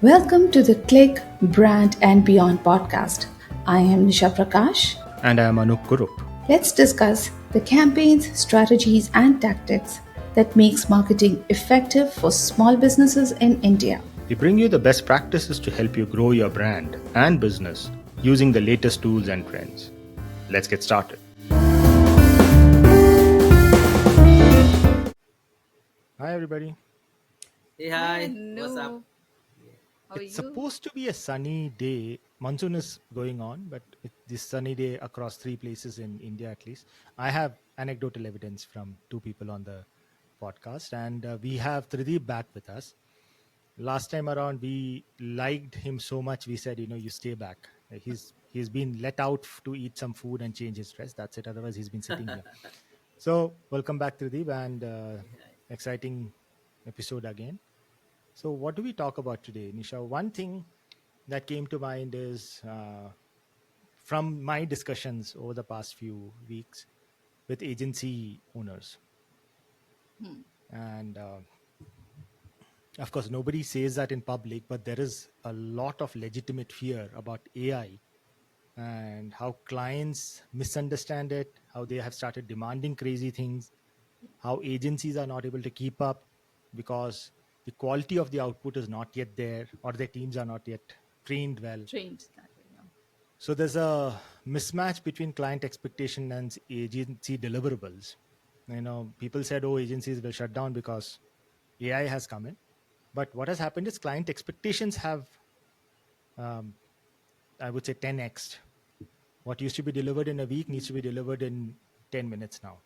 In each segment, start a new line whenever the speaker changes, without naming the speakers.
Welcome to the Click, Brand and Beyond podcast. I am Nisha Prakash.
And I am Anup Kurup.
Let's discuss the campaigns, strategies and tactics that makes marketing effective for small businesses in India.
We bring you the best practices to help you grow your brand and business using the latest tools and trends. Let's get started. Hi, everybody.
Hey,
Hi
hi, what's up?
Anu, how are
It's
you?
supposed to be a sunny day. Monsoon is going on, but this sunny day across three places in India at least. I have anecdotal evidence from two people on the podcast, and we have Tridib back with us. Last time around we liked him so much we said, you stay back. He's been let out to eat some food and change his dress. That's it, otherwise he's been sitting here. So welcome back, Trideep, and exciting episode again. So what do we talk about today, Nisha? One thing that came to mind is from my discussions over the past few weeks with agency owners, and of course nobody says that in public, but there is a lot of legitimate fear about AI and how clients misunderstand it, how they have started demanding crazy things, how agencies are not able to keep up because the quality of the output is not yet there or their teams are not yet trained well.
Trained that way. Yeah.
So there's a mismatch between client expectation and agency deliverables. People said, oh, agencies will shut down because AI has come in. But what has happened is client expectations have, um, I would say, 10x. What used to be delivered in a week needs to be delivered in 10 minutes now.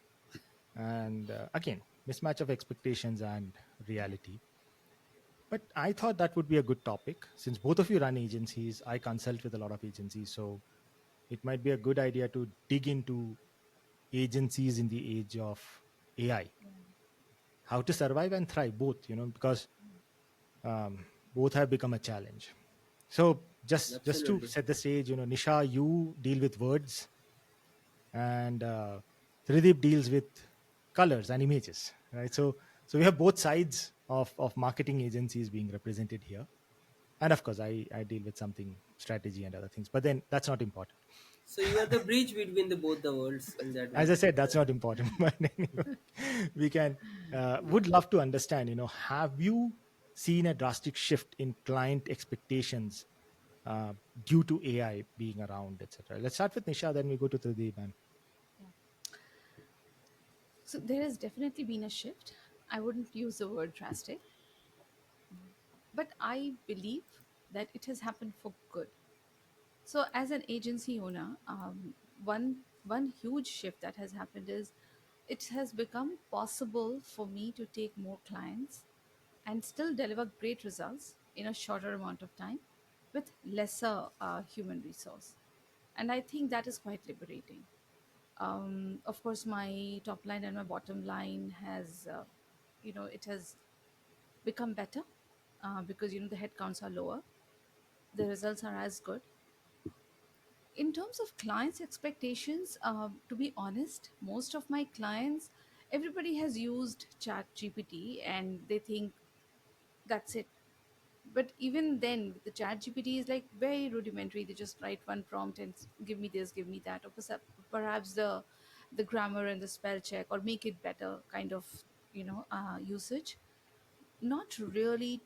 And again, mismatch of expectations and reality. But I thought that would be a good topic since both of you run agencies. I consult with a lot of agencies. So it might be a good idea to dig into agencies in the age of AI, how to survive and thrive both, because both have become a challenge. So just to
Absolutely.
set the stage, Nisha, you deal with words, and Tridip deals with colors and images, right? So we have both sides of marketing agencies being represented here, and of course I deal with something strategy and other things, but then that's not important.
So you are the bridge between the both the worlds in that
As
way.
I said, that's not important. But anyway, we can would love to understand, have you seen a drastic shift in client expectations due to AI being around, etc.? Let's start with Nisha, then we go to Trideep. And
Yeah. So there has definitely been a shift. I wouldn't use the word drastic, but I believe that it has happened for good. So, as an agency owner, one huge shift that has happened is it has become possible for me to take more clients and still deliver great results in a shorter amount of time with lesser human resource. And I think that is quite liberating. Of course, my top line and my bottom line has, it has become better because the headcounts are lower, the results are as good. In terms of clients expectations, to be honest, most of my clients, everybody has used chat gpt and they think that's it. But even then the chat gpt is like very rudimentary. They just write one prompt and give me this, give me that, or perhaps the grammar and the spell check or make it better kind of usage. Not really,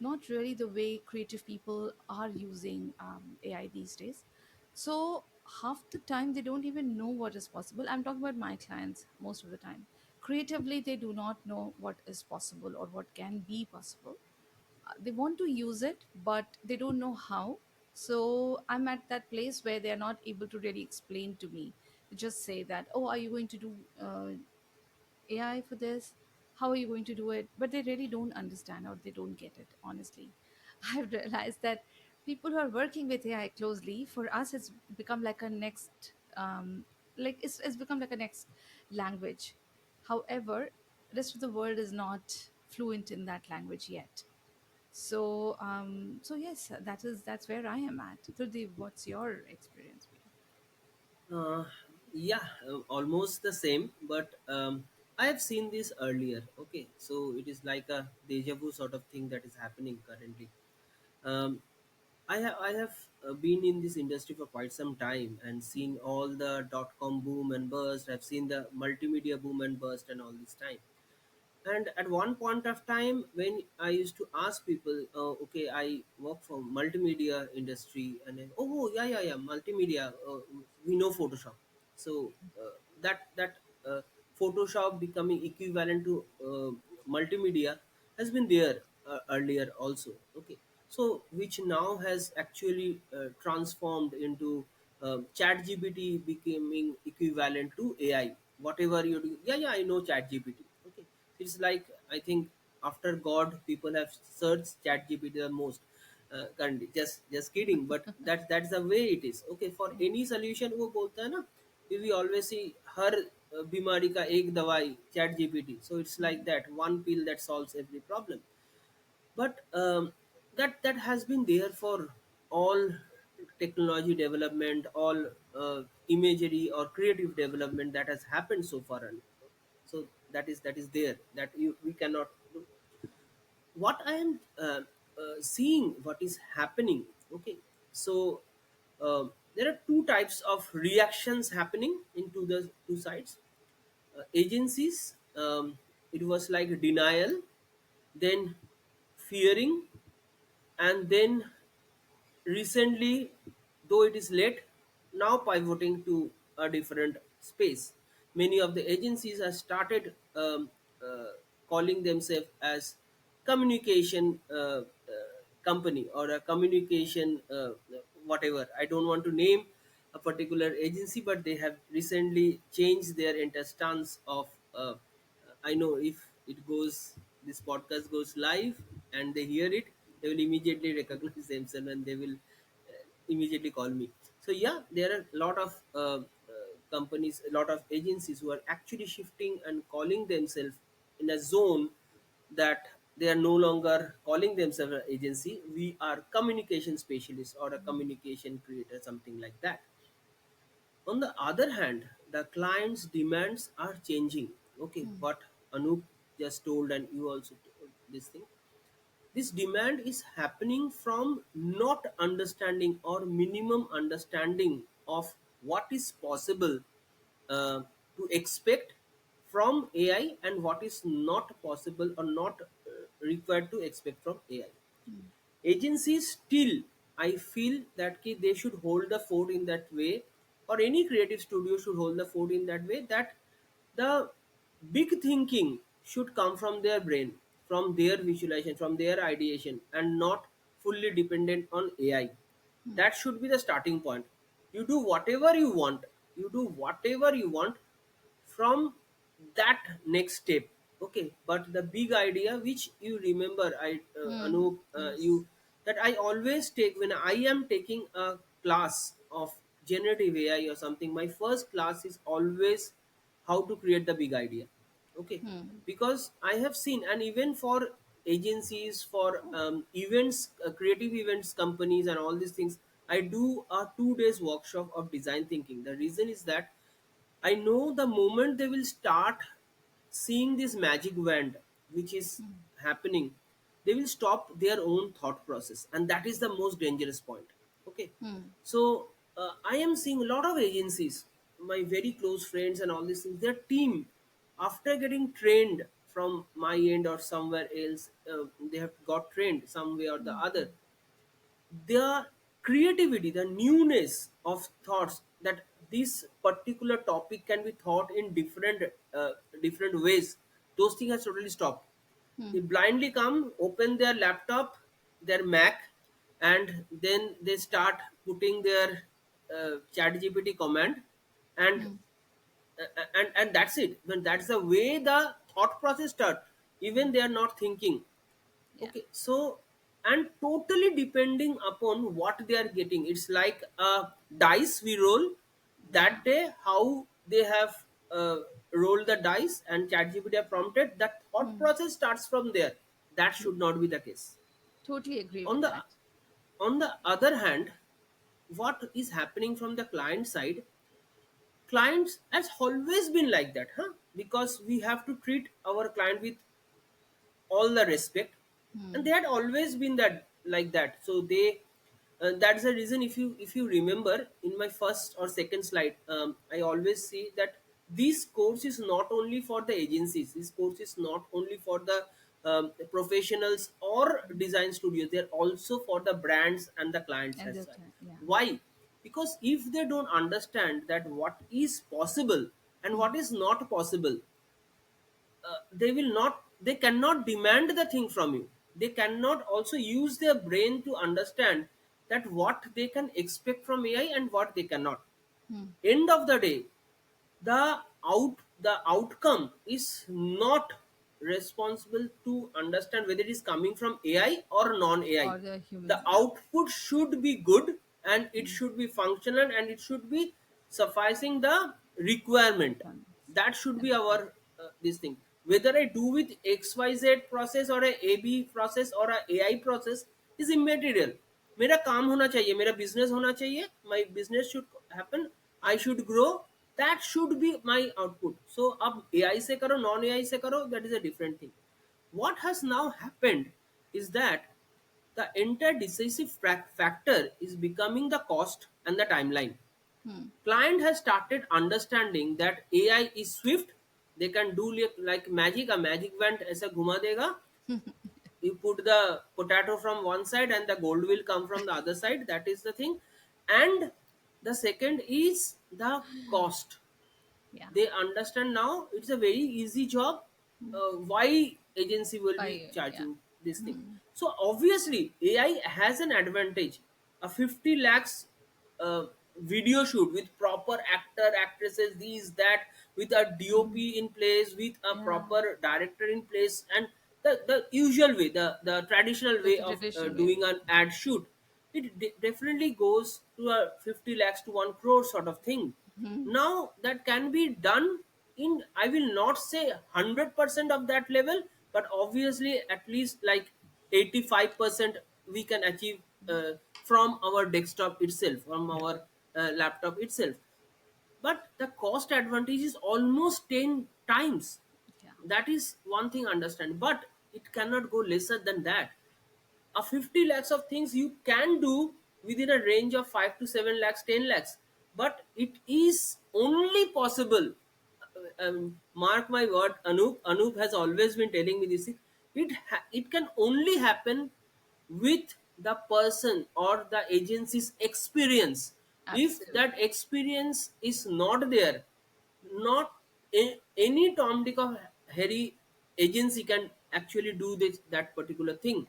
not really the way creative people are using AI these days. So half the time they don't even know what is possible. I'm talking about my clients most of the time. Creatively, they do not know what is possible or what can be possible. They want to use it, but they don't know how. So I'm at that place where they are not able to really explain to me. They just say that, oh, are you going to do AI for this? How are you going to do it? But they really don't understand or they don't get it, honestly. I've realized that people who are working with AI closely, for us, it's become like a next, it's become like a next language. However, rest of the world is not fluent in that language yet. So yes, that's where I am at. Trudi, what's your experience been?
Uh, yeah, almost the same, but I have seen this earlier. Okay, so it is like a deja vu sort of thing that is happening currently. Um, I have been in this industry for quite some time and seen all the dot com boom and burst. I've seen the multimedia boom and burst and all this time. And at one point of time, when I used to ask people, okay, I work for multimedia industry, and then, oh yeah, yeah, yeah, multimedia, we know Photoshop. So that Photoshop becoming equivalent to multimedia has been there earlier also. Okay, so which now has actually transformed into ChatGPT becoming equivalent to AI. Whatever you do, yeah, yeah, I know ChatGPT. Okay, it's like, I think after God, people have searched ChatGPT the most. Currently, just kidding, but that's the way it is. Okay, for any solution वो बोलता है ना, we always see हर बीमारी का एक दवाई ChatGPT. So it's like that one pill that solves every problem. But that has been there for all technology development, all imagery or creative development that has happened so far. And so that is there that we cannot do. What I am seeing what is happening. Okay, so there are two types of reactions happening into the two sides. Agencies, it was like denial, then fearing, and then recently, though it is late, now pivoting to a different space. Many of the agencies have started calling themselves as communication company or a communication whatever. I don't want to name a particular agency, but they have recently changed their entire stance of. I know if it goes, this podcast goes live and they hear it, they will immediately recognize themselves and they will immediately call me. So yeah, there are a lot of companies, a lot of agencies who are actually shifting and calling themselves in a zone that they are no longer calling themselves an agency. We are communication specialists or a communication creator, something like that. On the other hand, the client's demands are changing. Okay, what Anup just told, and you also told this thing. This demand is happening from not understanding or minimum understanding of what is possible to expect from AI and what is not possible or not required to expect from AI. Agencies still, I feel that they should hold the fort in that way, or any creative studio should hold the fort in that way, that the big thinking should come from their brain, from their visualization, from their ideation, and not fully dependent on AI. That should be the starting point. You do whatever you want, you do whatever you want from that next step. Okay, but the big idea which you remember, I Anup, you,
Yes.
that I always take when I am taking a class of generative AI or something, my first class is always how to create the big idea. Okay, because I have seen, and even for agencies, for events, creative events companies and all these things, I do a 2 days workshop of design thinking. The reason is that I know the moment they will start seeing this magic wand, which is happening, they will stop their own thought process, and that is the most dangerous point. Okay, so I am seeing a lot of agencies, my very close friends and all these things. Their team, after getting trained from my end or somewhere else, they have got trained some way or the other, their creativity, the newness of thoughts, that this particular topic can be thought in different ways, those things have totally stopped. They blindly come, open their laptop, their Mac, and then they start putting their chat GPT command, and and that's it. When that's the way the thought process start, even they are not thinking.
Yeah.
Okay, so, and totally depending upon what they are getting, it's like a dice we roll
Yeah.
that day, how they have rolled the dice and ChatGPT have prompted. That thought process starts from there. That should not be the case.
Totally agree
On
with
the
that.
other hand, what is happening from the client side? Clients has always been like that, huh? Because we have to treat our client with all the respect, and they had always been that. like that. So they that's the reason, if you remember in my first or second slide, I always say that this course is not only for the agencies, this course is not only for the professionals or design studios, they're also for the brands and the clients
And
as
the
well.
yeah.
Why? Because if they don't understand that what is possible and
Hmm.
what is not possible, they will not, they cannot demand the thing from you. They cannot also use their brain to understand that what they can expect from AI and what they cannot.
Hmm.
End of the day, the the outcome is not responsible to understand whether it is coming from AI or non AI.
Or the
The
human, yeah.
output should be good, and it
Hmm.
should be functional, and it should be sufficing the requirement.
Requirements.
That should be
Exactly.
our this thing. Whether I do with XYZ process or a AB process or a AI process is immaterial. मेरा काम होना चाहिए, मेरा business होना चाहिए, my business should happen, I should grow, that should be my output. So अब AI से करो non AI से करो, that is a different thing. What has now happened is that the entire decisive factor is becoming the cost and the timeline.
Hmm.
Client has started understanding that AI is swift. They can do like magic. A magic wand ऐसा घुमा देगा. You put the potato from one side and the gold will come from the other side. That is the thing. And the second is the cost.
Yeah.
They understand now it's a very easy job. Why agency will be
By yeah.
charging this thing?
Hmm.
So obviously AI has an advantage. A 50 lakhs uh, video shoot with proper actor actresses, these that, with a DOP
Hmm.
in place, with a
Yeah.
proper director in place, and the usual way, the traditional
The
way of
traditional way.
doing an ad shoot, it definitely goes to a 50 lakhs to 1 crore sort of thing.
Hmm.
Now that can be done in, I will not say 100% of that level, but obviously at least like 85% we can achieve from our desktop itself, from
Yeah.
our laptop itself. But the cost advantage is almost 10 times.
Yeah.
That is one thing understand, but it cannot go lesser than that. A 50 lakhs of things you can do within a range of 5 to 7 lakhs, 10 lakhs, but it is only possible, mark my word, Anup has always been telling me this thing, it can only happen with the person or the agency's experience. If that
Absolutely.
experience is not there, not any Tom Dick or Harry agency can actually do that particular thing.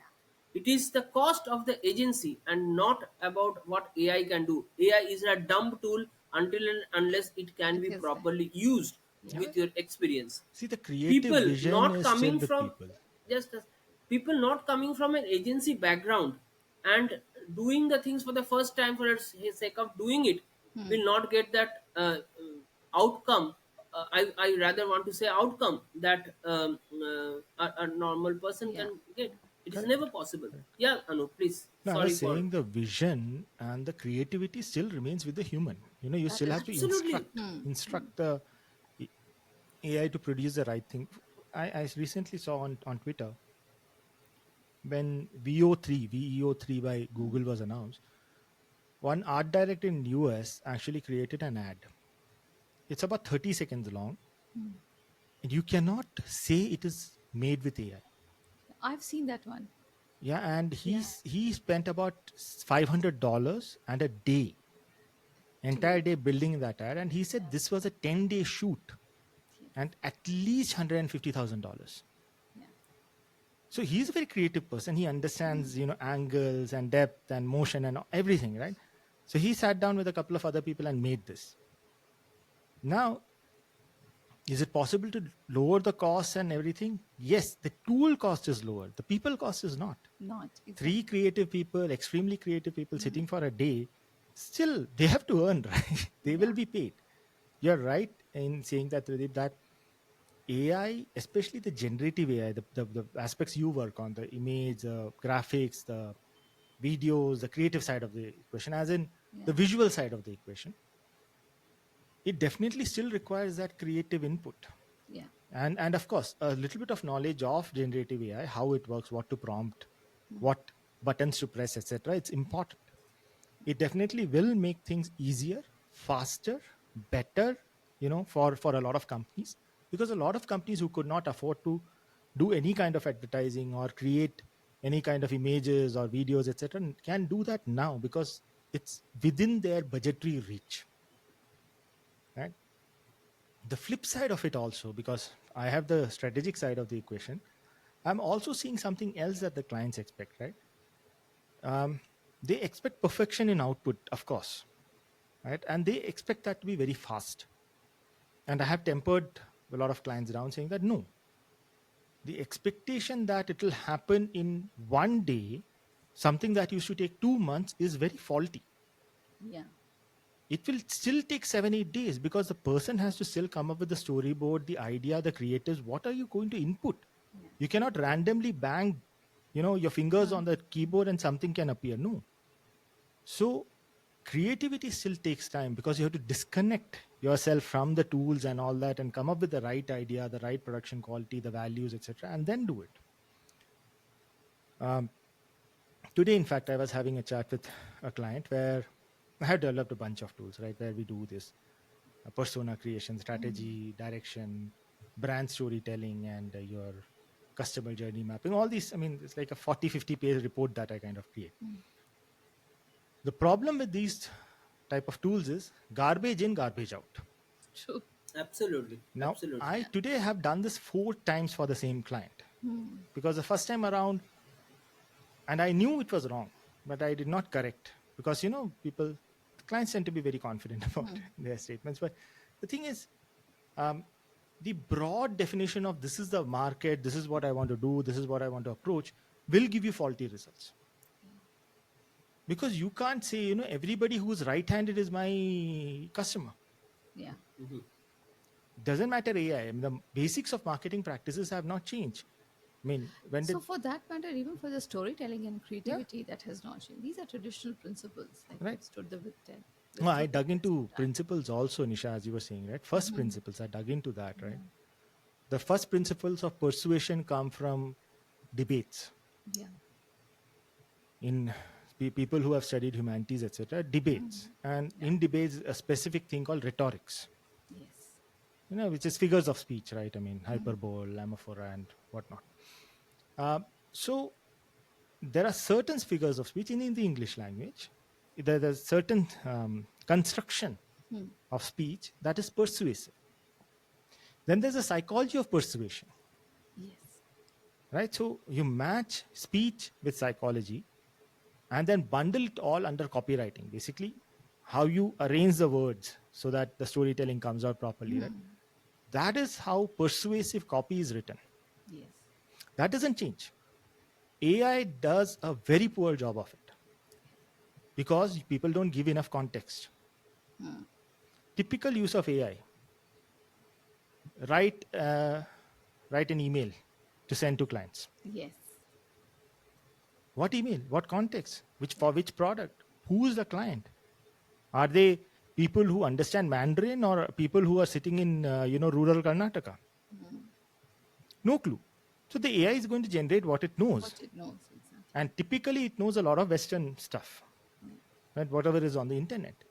It is the cost of the agency and not about what AI can do. AI is a dumb tool until and unless it can
It
be
is there.
properly used
Yeah.
with your experience.
See, the creative
People
vision
not
is still
coming
with
from,
people.
just as people not coming from an agency background and doing the things for the first time for its sake of doing it
Hmm.
will not get that outcome. I rather want to say outcome that a normal person
Yeah.
can get. It is never
Correct.
possible.
Correct.
Yeah, Anu, please.
No, I
Sorry
was
for.
saying the vision and the creativity still remains with the human. You
That
still
is
have to
true.
Absolutely.
Hmm. Hmm.
instruct the A- AI to produce the right thing. I recently saw on Twitter when VEO3 by Google was announced. One art director in US actually created an ad. It's about 30 seconds long,
Hmm.
and you cannot say it is made with AI.
I've seen that one.
Yeah, and
Yeah.
he spent about $500 and a day,
To
entire day building that ad, and he said
yeah.
this was a 10-day shoot
Yes.
and at least $150,000.
Yeah.
So he's a very creative person. He understands, angles and depth and motion and everything, right? So he sat down with a couple of other people and made this. Now, is it possible to lower the costs and everything? Yes, the tool cost is lower. The people cost is not.
Not
Three
exactly.
creative people, extremely creative people
Hmm.
sitting for a day, still they have to earn, right? They will
Yeah.
be paid. You're right in saying that, Tridib, that AI, especially the generative AI, the aspects you work on, the image, the graphics, the videos, the creative side of the equation, as in the
Yeah.
visual side of the equation, it definitely still requires that creative input.
Yeah.
And of course, a little bit of knowledge of generative AI, how it works, what to prompt,
Hmm.
what. buttons to press, etc. It's important. It definitely will make things easier, faster, better, for a lot of companies, because a lot of companies who could not afford to do any kind of advertising or create any kind of images or videos, etc., can do that now because it's within their budgetary reach, right? The flip side of it also, because I have the strategic side of the equation, I'm also seeing something else that the clients expect, right? um, they expect perfection in output, of course, right? And they expect that to be very fast. And I have tempered a lot of clients down saying that no, the expectation that it will happen in one day, something that used to take 2 months, is very faulty.
Yeah.
It will still take 7 8 days because the person has to still come up with the storyboard, the idea, the creators. What are you going to input?
Yeah.
You cannot randomly bang your fingers on the keyboard and something can appear. No. So creativity still takes time because you have to disconnect yourself from the tools and all that and come up with the right idea, the right production quality, the values, etc., and then do it. um, Today, in fact, I was having a chat with a client where I had developed a bunch of tools, right, where we do this persona creation, strategy, direction, brand storytelling, and your customer journey mapping. All these, I mean, it's like a 40 50 page report that I kind of create. The problem with these type of tools is garbage in, garbage out.
True.
Absolutely,
Now,
absolutely.
I
Yeah.
today have done this 4 times for the same client, because the first time around, and I knew it was wrong, but I did not correct because people, clients tend to be very confident about their statements. But the thing is, um, the broad definition of this is the market, this is what I want to do, this is what I want to approach, will give you faulty results, because you can't say everybody who's right-handed is my customer.
Yeah.
Mhm.
Doesn't matter AI. I mean, the basics of marketing practices have not changed. I mean, when
So,
did
for that matter, even for the storytelling and
yeah,
creativity, that has not changed. These are traditional principles, like
right.
withstood
No, I
withstood the
dug
test
into
of time.
principles also, Nisha, as you were saying, right? First principles, I dug into that, right?
Yeah.
The first principles of persuasion come from debates.
Yeah.
In people who have studied humanities, etc., debates. And
Yeah.
in debates, a specific thing called rhetorics,
Yes.
which is figures of speech, right? I mean, hyperbole, anaphora, and whatnot. Uh, so there are certain figures of speech in the English language. There's certain construction of speech that is persuasive. Then there's a psychology of persuasion,
Yes.
right? So you match speech with psychology and then bundle it all under copywriting. Basically, how you arrange the words so that the storytelling comes out properly, right? That is how persuasive copy is written.
Yes.
That doesn't change. AI does a very poor job of it because people don't give enough context. Typical use of AI: write write an email to send to clients.
Yes.
What email? What context? Which
Yeah.
for which product? Who is the client? Are they people who understand Mandarin or people who are sitting in rural Karnataka? No clue. So the AI is going to generate what it knows,
What it knows exactly.
and typically it knows a lot of Western stuff,
Yeah.
right? Whatever is on the internet.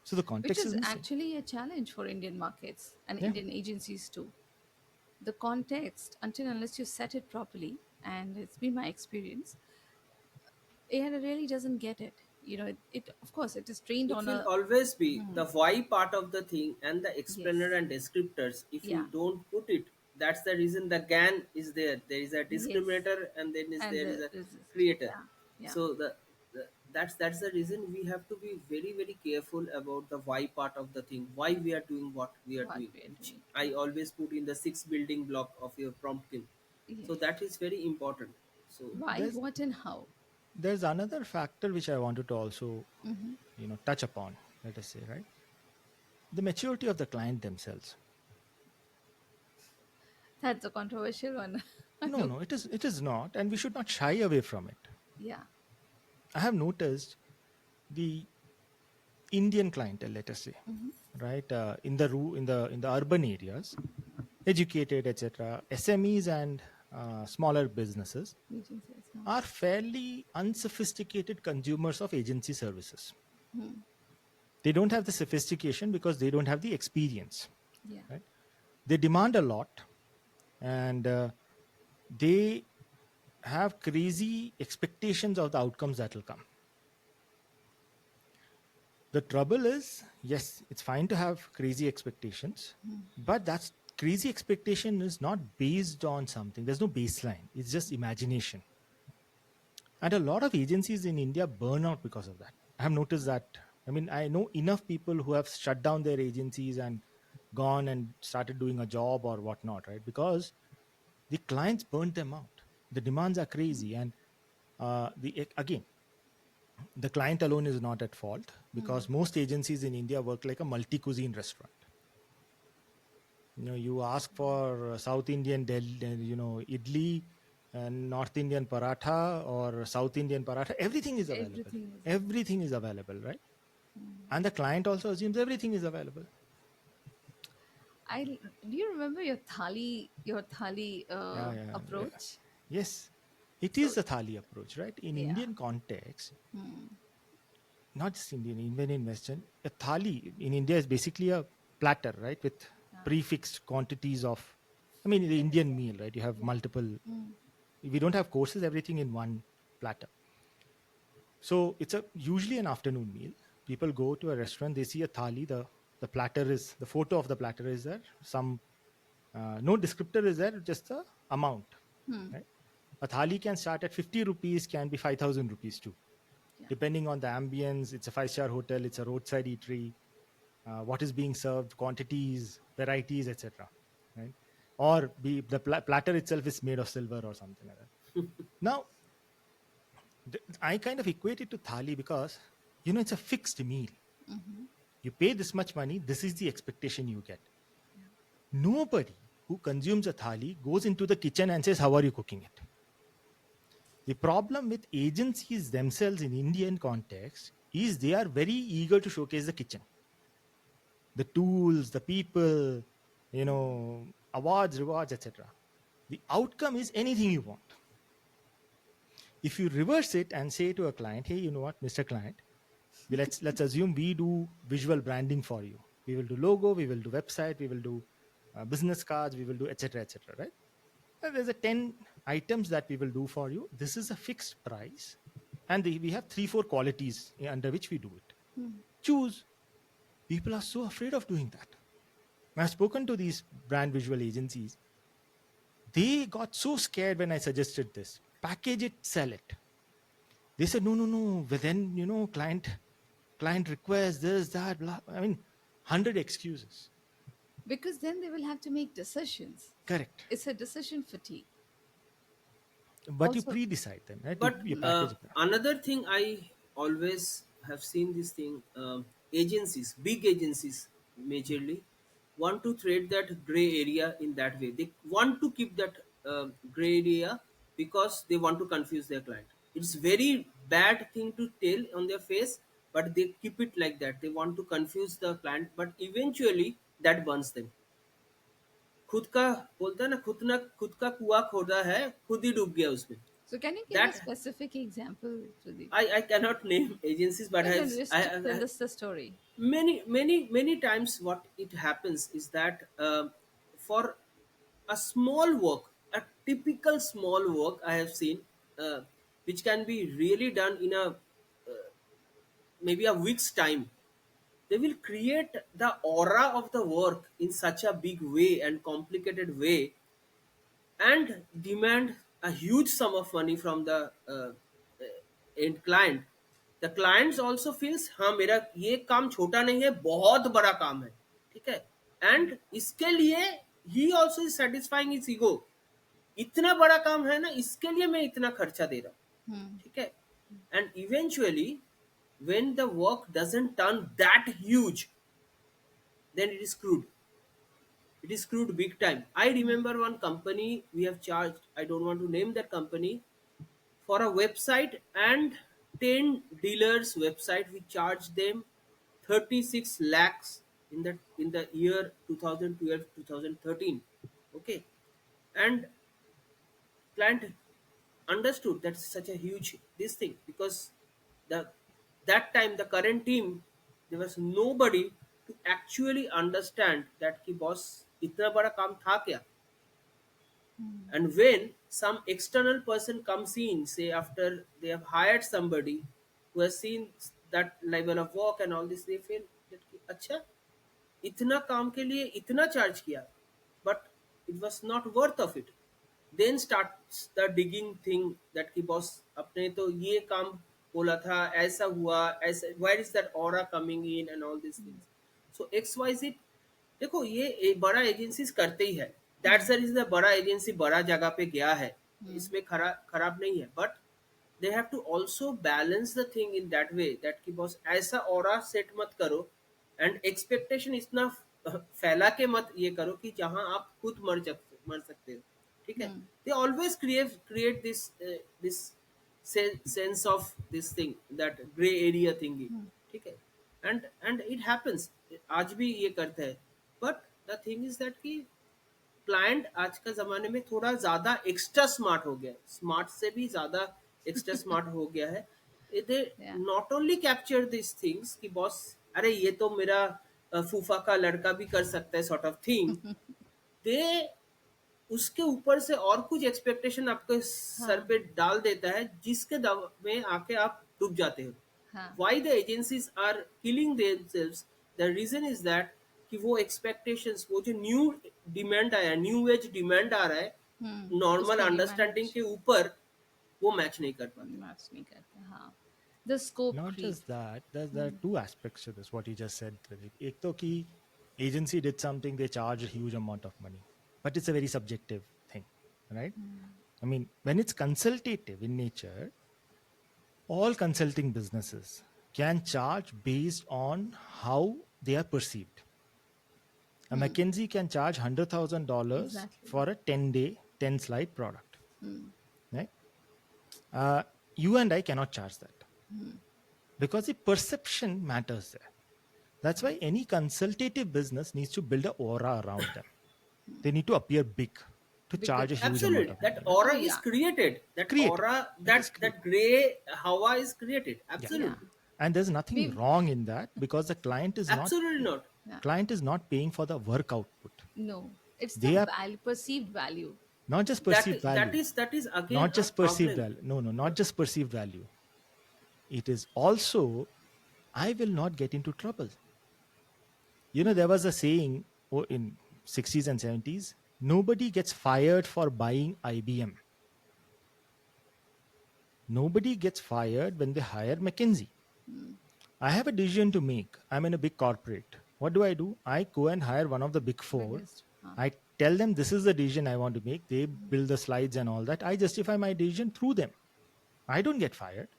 So the
Which
context
is
is missing.
actually a challenge for Indian markets and
Yeah.
Indian agencies too. The context, until unless you set it properly, and it's been my experience, AI really doesn't get it. It of course it is trained
It
on
will
a
always be the why part of the thing and the explainer
yes,
and descriptors. If you
yeah,
don't put it, that's the reason the GAN is there. There is a
yes,
discriminator and then
and
there is
the
a
resist,
creator.
yeah, yeah,
So that's the reason we have to be very very careful about the why part of the thing. Why we are doing what we are
what
doing,
we are
which
doing,
I always put in the six building block of your prompting.
yes,
So that is very important. So
why,
There's
what, and how.
there's another factor which I wanted to also touch upon. Let us say, right, the maturity of the client themselves.
That's a controversial one. I
No,
know.
no, it is not, and we should not shy away from it.
Yeah.
I have noticed the Indian clientele, let us say, right, in the urban areas, educated, etc., SMEs and smaller businesses,
Meeting says no.
are fairly unsophisticated consumers of agency services.
Hmm.
They don't have the sophistication because they don't have the experience,
Yeah.
right? They demand a lot, and they have crazy expectations of the outcomes that will come. The trouble is, yes, it's fine to have crazy expectations, but that's crazy expectation is not based on something. There's no baseline. It's just imagination. And a lot of agencies in India burn out because of that. I have noticed that. I mean, I know enough people who have shut down their agencies and gone and started doing a job or whatnot, right? Because the clients burnt them out. The demands are crazy, and the again, the client alone is not at fault because most agencies in India work like a multi cuisine restaurant. You ask for South Indian idli, and North Indian paratha, or South Indian paratha, everything is available.
Everything is available.
Everything is available, right? And the client also assumes everything is available.
I do you remember your thali
Yeah, yeah, yeah.
approach?
Yes, it
So
is a thali approach, right? In
yeah.
Indian context, not just Indian, even in Western, a thali in India is basically a platter, right, with prefixed quantities of. I mean, the Indian
Everything.
meal, right? You have
Yeah.
multiple.
Mm.
We don't have courses; everything in one platter. So it's a usually an afternoon meal. People go to a restaurant, they see a thali. The platter is the photo of the platter is there. Some no descriptor is there, just the amount. Right? A thali can start at 50 rupees, can be 5,000 rupees too,
Yeah.
depending on the ambience. It's a five-star hotel, it's a roadside eatery, what is being served, quantities, varieties, etc. Right? Or the platter itself is made of silver or something like that. Now, I kind of equate it to thali because it's a fixed meal. You pay this much money, this is the expectation you get. Nobody who consumes a thali goes into the kitchen and says, "How are you cooking it?" The problem with agencies themselves in Indian context is they are very eager to showcase the kitchen, the tools, the people, awards, rewards, etc. The outcome is anything you want. If you reverse it and say to a client, "Hey, you know what, Mr. Client, let's assume we do visual branding for you. We will do logo, we will do website, we will do business cards, we will do etc etc, right? And there's a 10 items that we will do for you. This is a fixed price, and we have 3 4 qualities under which we do it. Choose." People are so afraid of doing that. I've spoken to these brand visual agencies. They got so scared when I suggested this: package it, sell it. They said, "No, no, no, but then client requests this, that, blah." I mean, 100 excuses.
Because then they will have to make decisions.
Correct.
It's a decision fatigue.
But you
Also,
pre-decide them, right? You,
But
you package it.
another thing I always have seen this thing, agencies, big agencies, majorly want to trade that gray area in that way. They want to keep that gray area because they want to confuse their client. It's very bad thing to tell on their face, but they keep it like that. They want to confuse the client, but eventually that burns them. खुद का बोलता है ना, खुद का कुआं खोदा है, खुद ही डूब गया उसमें.
so can you give a
That
specific example to the
I cannot name agencies, but
no, no, just tell
I
us the story.
many times what it happens is that for a small work, a typical small work I have seen, which can be really done in a maybe a week's time, they will create the aura of the work in such a big way and complicated way and demand a huge sum of money from the end client. The clients also feels हाँ मेरा ये काम छोटा नहीं है, बहुत बड़ा काम है, ठीक है, एंड इसके लिए ही also is satisfying his ego. इतना बड़ा काम है ना, इसके लिए मैं इतना खर्चा दे रहा हूँ,
Hmm.
ठीक है. And eventually when the work doesn't turn that huge, then it is screwed. It is screwed big time. I remember one company we have charged, I don't want to name that company, for a website and 10 dealers website we charged them 36 lakhs in the year 2012 2013. Okay. And client understood that's such a huge this thing, because the that time the current team, there was nobody to actually understand that ki boss itna bada kaam tha kya.
Hmm.
And when some external person comes in, say after they have hired somebody who has seen that level of work and all this, they feel that कि, अच्छा इतना काम के लिए इतना charge किया, but it was not worth of it. Then starts the digging thing that कि boss अपने तो ये काम बोला था, ऐसा हुआ, ऐसा, where is that aura coming in and all these
Hmm.
things. So XYZ, देखो ये बड़ा एजेंसीज करते ही है, दैट्स
Hmm.
द रीजन बड़ा एजेंसी बड़ा जगह पे गया है,
Hmm.
इसमें खराब नहीं है, but they have to also balance the thing in that way that कि बॉस ऐसा ऑरा सेट मत करो एंड एक्सपेक्टेशन इतना फैला के मत ये करो कि जहां आप खुद मर सकते हो, ठीक है.
Hmm.
They always create this sense of this thing, that grey area thing,
Hmm.
ठीक है. एंड इट हैपेंस, आज भी ये करते हैं. But the thing is that कि क्लाइंट आज का ज़माने में थोड़ा ज़्यादा एक्स्ट्रा स्मार्ट हो गया है, स्मार्ट से भी ज़्यादा एक्स्ट्रा स्मार्ट हो गया है. दे
Yeah.
Not only capture this things कि बॉस अरे ये तो मेरा फूफा का लड़का भी कर सकता है सॉर्ट ऑफ थिंग. दे उसके ऊपर से और कुछ एक्सपेक्टेशन आपके सर
हाँ.
पे डाल देता है, जिसके दब में आके आप डूब जाते हो.
हाँ.
Why the agencies are killing themselves? The reason is that कि वो expectations, वो जो न्यू डिमांड आया, न्यू एज डिमांड आ रहा है, नॉर्मल
उसको नहीं
अंडरस्टैंडिंग
मैनेज
के ऊपर वो मैच नहीं कर पाते.
मैच नहीं करते. हाँ. The scope
Not
creep.
just that, there are two aspects to this. What you just said, Tridib. एक तो कि agency did something, they charge a huge amount of money, but it's a very subjective thing, right? I mean, when it's consultative in nature, all consulting businesses can charge based on how they are perceived. A McKinsey can charge $100,000
Exactly.
for a 10-day, 10-slide product, right? You and I cannot charge that because the perception matters there. That's why any consultative business needs to build an aura around them. They need to appear big to
Because
charge a huge amount
Absolutely,
of
that
money, right?
oh
aura is
yeah.
created. That
Created.
aura,
It is
that
created.
gray hawa is created.
Yeah.
Yeah.
Absolutely,
And there's nothing
We
wrong in that because the
absolutely not.
yeah.
client is not paying for the work output.
No. It's the
They are
value, perceived value.
not just
That
perceived
that
value,
is that is again
not
a
just perceived
problem.
value. No, no, not just perceived value. It is also, I will not get into trouble. You know, there was a saying in 60s and 70s, nobody gets fired for buying IBM. Nobody gets fired when they hire McKinsey. I have a decision to make. I'm in a big corporate. What do? I go and hire one of the big four.
Biggest. Huh.
I tell them this is the decision I want to make. They build the slides and all that. I justify my decision through them. I don't get fired.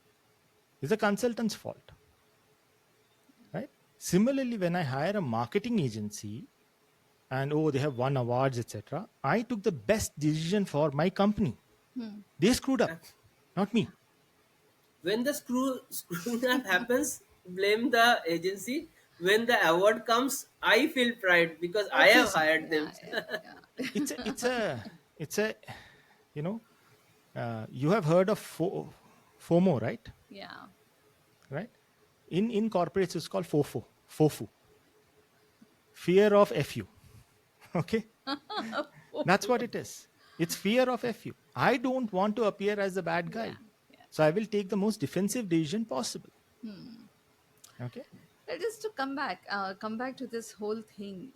It's the consultant's fault, right? Similarly, when I hire a marketing agency and oh, they have won awards, etc., I took the best decision for my company. They screwed up, not me.
When the screwing up happens, blame the agency. When the award comes, I feel pride because I have
Obviously,
hired them.
Yeah, yeah, yeah.
it's a you know you have heard of FOMO, right?
Yeah.
Right? In corporates, it's called FOFU, fear of FU. Okay, that's what it is. It's fear of FU. I don't want to appear as the bad
Yeah.
guy,
Yeah.
so I will take the most defensive decision possible. Okay.
Just to come back to this whole thing,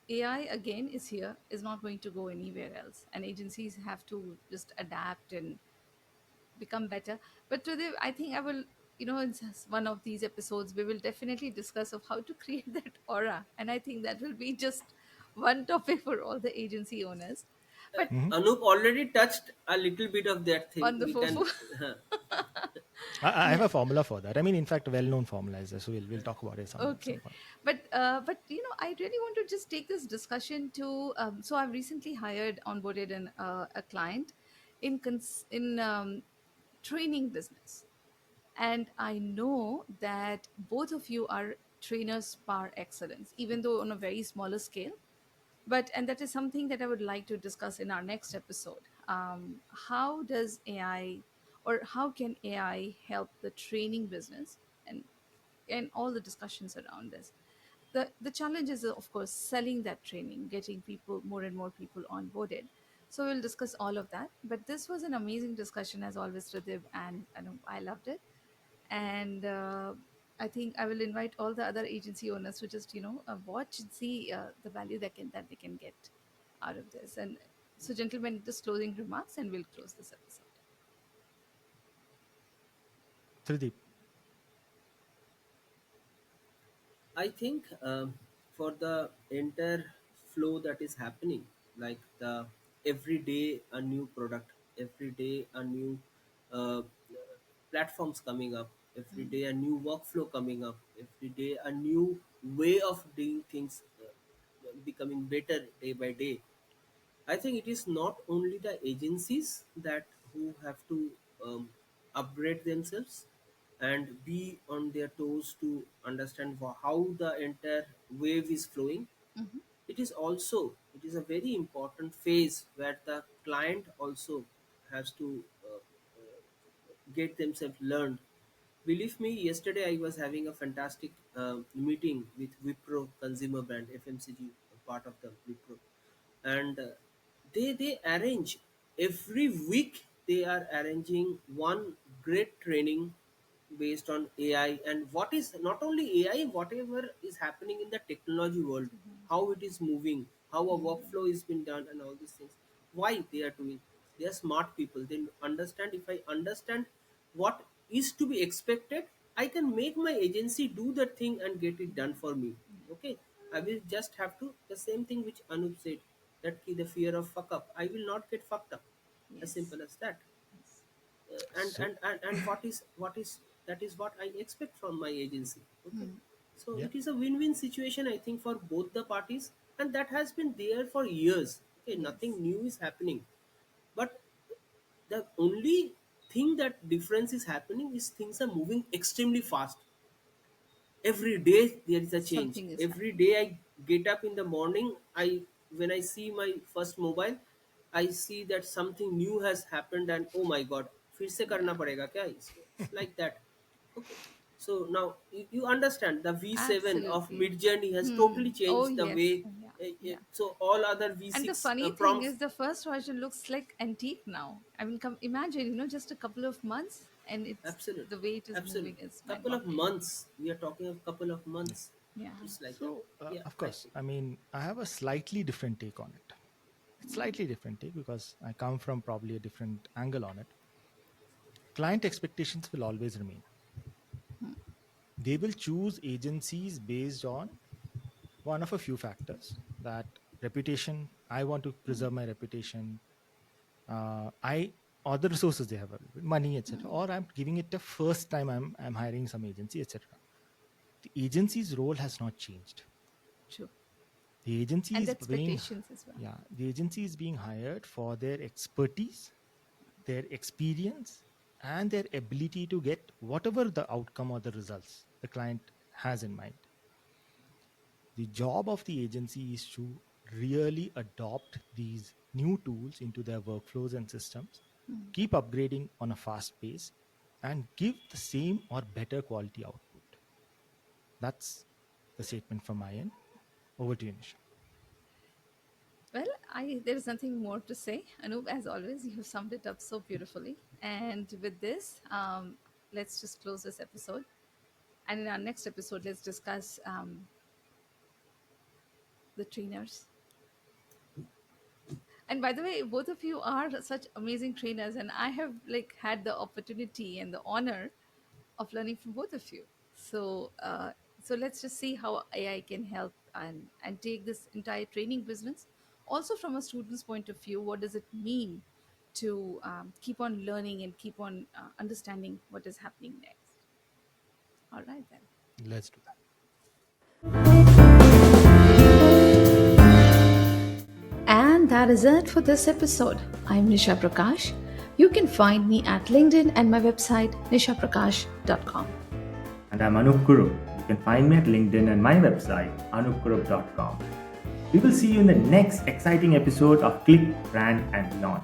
AI again is here, is not going to go anywhere else, and agencies have to just adapt and become better. But today, I think I will, in one of these episodes, we will definitely discuss of how to create that aura, and I think that will be just one topic for all the agency owners. But
Mhm.
Anup already touched a little bit of that thing.
on the
We can,
FOFO.
uh,
I have
Yeah.
a formula for that. I mean, in fact, a well-known formula is there. So we'll talk about it some
Okay,
point.
but I really want to just take this discussion to. So I've recently onboarded a client in training business, and I know that both of you are trainers par excellence, even though on a very smaller scale. But and that is something that I would like to discuss in our next episode. How does AI, or how can AI help the training business, and all the discussions around this. The challenge is, of course, selling that training, getting people, more and more people onboarded. So we'll discuss all of that. But this was an amazing discussion as always, Tridib, and I loved it. And I think I will invite all the other agency owners to just watch and see the value that they can get out of this. And so, gentlemen, just closing remarks, and we'll close this episode.
Trideep.
I think for the entire flow that is happening, like the every day a new product, every day a new uh, platforms coming up, every day a new workflow coming up, every day a new way of doing things becoming better day by day. I think it is not only the agencies that who have to upgrade themselves and be on their toes to understand how the entire wave is flowing.
Hmm.
It is a very important phase where the client also has to get themselves learned. Believe me, yesterday I was having a fantastic meeting with Wipro consumer brand FMCG, part of the Wipro, and they arrange every week. They are arranging one great training based on AI, and what is not only AI, whatever is happening in the technology world, how it is moving, how a workflow is being done, and all these things. Why they are doing? They are smart people. They understand. If I understand what is to be expected, I can make my agency do that thing and get it done for me. Okay, I will just have to, the same thing which Anup said, that the fear of fuck up. I will not get fucked up. As
Yes.
simple as that.
Yes.
So,
And what is that is what I expect from my agency. Okay,
Hmm.
so
yeah,
it is a win-win situation, I think, for both the parties, and that has been there for years. Okay,
Yes.
nothing new is happening, but the only thing that difference is happening is things are moving extremely fast. Every day there is a change.
Something is
Every
happening.
day I get up in the morning, I when I see my first mobile, I see that something new has happened, and oh my god, फिर से करना
Yeah.
पड़ेगा क्या इसको? It's like that. Okay, so now you understand the V7 of
Absolutely.
mid journey has
Hmm.
totally
Oh,
changed the way.
yes. Yeah. Yeah.
So all other
And the
V6
funny thing
prompts.
is, the first version looks like antique now. I mean, imagine, just a couple of months, and it's the
Absolutely,
way it is moving
absolutely.
is
Couple of
mind-boggling.
months. We are talking of couple of
yeah.
months.
Yeah.
It's like that.
So,
Yeah,
of
I
course,
think.
I mean, I have a slightly different take on it. It's slightly different take because I come from probably a different angle on it. Client expectations will always remain. They will choose agencies based on one of a few factors, that reputation. I want to preserve my reputation. I or the resources they have available, money, etc. Or I'm giving it the first time I'm hiring some agency, etc. The agency's role has not changed.
True.
The agency
And the
is being
expectations as well.
Yeah, the agency is being hired for their expertise, their experience, and their ability to get whatever the outcome or the results the client has in mind. The job of the agency is to really adopt these new tools into their workflows and systems, keep upgrading on a fast pace, and give the same or better quality output. That's the statement from my end. Over to you, Nisha.
Well, there is nothing more to say. Anup, as always, you have summed it up so beautifully. And with this, let's just close this episode. And in our next episode, let's discuss the trainers. And by the way, both of you are such amazing trainers, and I have like had the opportunity and the honor of learning from both of you. So, so let's just see how AI can help and take this entire training business. Also, from a student's point of view, what does it mean to keep on learning and keep on understanding what is happening next? All right then.
Let's do that.
And that is it for this episode. I'm Nisha Prakash. You can find me at LinkedIn and my website nishaprakash.com.
And I'm Anup Kurup. You can find me at LinkedIn and my website, anupkurup.com. We will see you in the next exciting episode of Click, Brand, and Beyond.